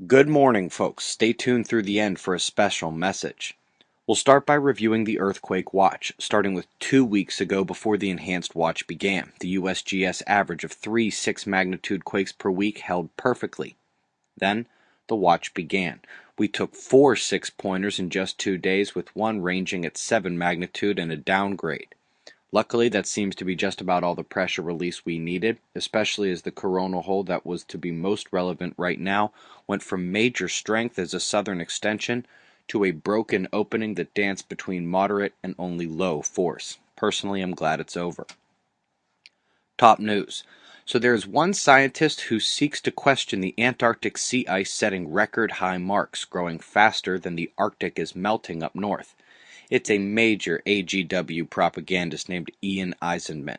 Good morning, folks. Stay tuned through the end for a special message. We'll start by reviewing the earthquake watch, starting with 2 weeks ago before the enhanced watch began. The USGS average of 3 6-magnitude quakes per week held perfectly. Then, the watch began. We took 4 6-pointers in just 2 days, with one ranging at 7 magnitude and a downgrade. Luckily, that seems to be just about all the pressure release we needed, especially as the coronal hole that was to be most relevant right now went from major strength as a southern extension to a broken opening that danced between moderate and only low force. Personally, I'm glad it's over. Top news. So there's one scientist who seeks to question the Antarctic sea ice setting record high marks, growing faster than the Arctic is melting up north. It's a major AGW propagandist named Ian Eisenman.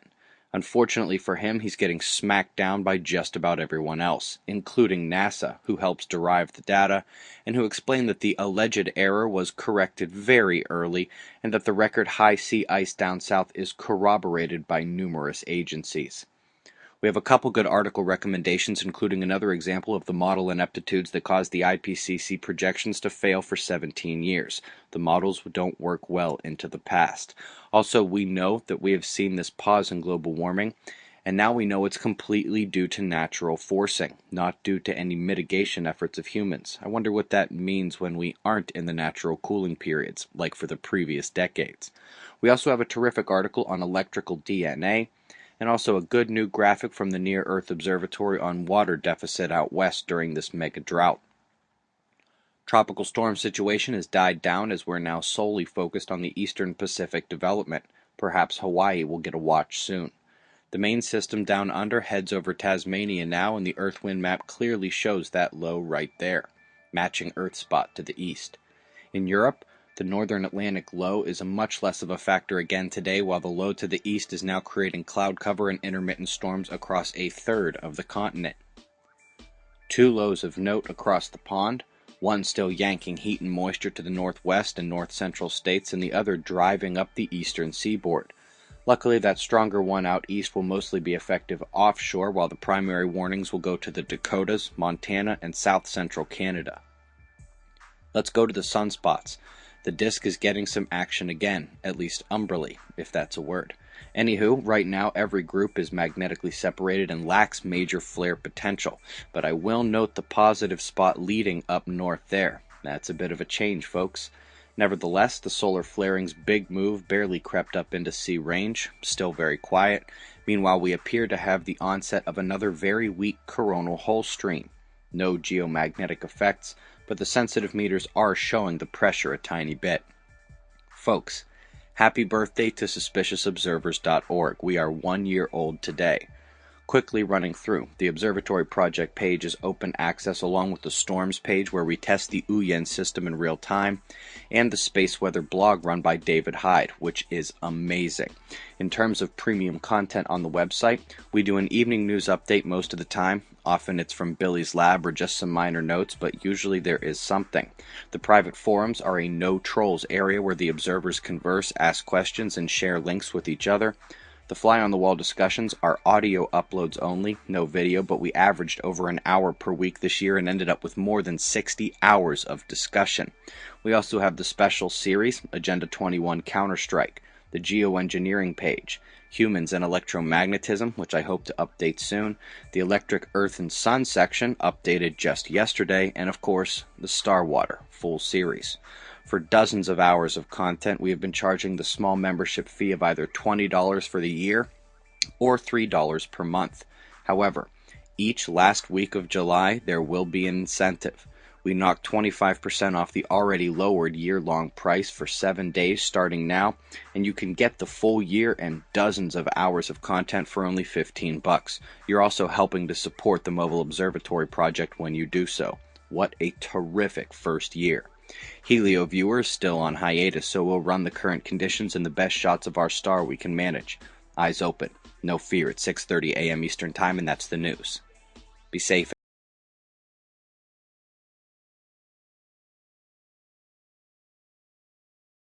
Unfortunately for him, he's getting smacked down by just about everyone else, including NASA, who helps derive the data, and who explained that the alleged error was corrected very early, and that the record high sea ice down south is corroborated by numerous agencies. We have a couple good article recommendations, including another example of the model ineptitudes that caused the IPCC projections to fail for 17 years. The models don't work well into the past. Also, we know that we have seen this pause in global warming, and now we know it's completely due to natural forcing, not due to any mitigation efforts of humans. I wonder what that means when we aren't in the natural cooling periods, like for the previous decades. We also have a terrific article on electrical DNA, and also a good new graphic from the Near Earth Observatory on water deficit out west during this mega drought. Tropical storm situation has died down as we're now solely focused on the Eastern Pacific development. Perhaps Hawaii will get a watch soon. The main system down under heads over Tasmania now, and the Earth wind map clearly shows that low right there, matching Earth spot to the east. In Europe, the northern Atlantic low is a much less of a factor again today, while the low to the east is now creating cloud cover and intermittent storms across a third of the continent. 2 lows of note across the pond, one still yanking heat and moisture to the northwest and north-central states, and the other driving up the eastern seaboard. Luckily, that stronger one out east will mostly be effective offshore, while the primary warnings will go to the Dakotas, Montana, and south-central Canada. Let's go to the sunspots. The disk is getting some action again, at least umbrally, if that's a word. Anywho, right now every group is magnetically separated and lacks major flare potential, but I will note the positive spot leading up north there. That's a bit of a change, folks. Nevertheless, the solar flaring's big move barely crept up into sea range, still very quiet. Meanwhile, we appear to have the onset of another very weak coronal hole stream. No geomagnetic effects, but the sensitive meters are showing the pressure a tiny bit. Folks, happy birthday to suspiciousobservers.org. We are 1 year old today. Quickly running through, the Observatory Project page is open access along with the Storms page where we test the Uyen system in real time, and the SPACEWEATHER blog run by David Hyde, which is amazing. In terms of premium content on the website, we do an evening news update most of the time. Often it's from Billy's lab or just some minor notes, but usually there is something. The private forums are a no-trolls area where the observers converse, ask questions, and share links with each other. The fly-on-the-wall discussions are audio uploads only, no video, but we averaged over an hour per week this year and ended up with more than 60 hours of discussion. We also have the special series, Agenda 21 Counter-Strike, the geoengineering page, Humans and Electromagnetism, which I hope to update soon, the Electric Earth and Sun section, updated just yesterday, and of course, the Star Water, full series. For dozens of hours of content, we have been charging the small membership fee of either $20 for the year or $3 per month. However, each last week of July, there will be an incentive. We knocked 25% off the already lowered year-long price for 7 days starting now, and you can get the full year and dozens of hours of content for only $15. You're also helping to support the Mobile Observatory Project when you do so. What a terrific first year. Helio viewers still on hiatus, so we'll run the current conditions and the best shots of our star we can manage. Eyes open. No fear, it's 6:30 a.m. Eastern Time, and that's the news. Be safe.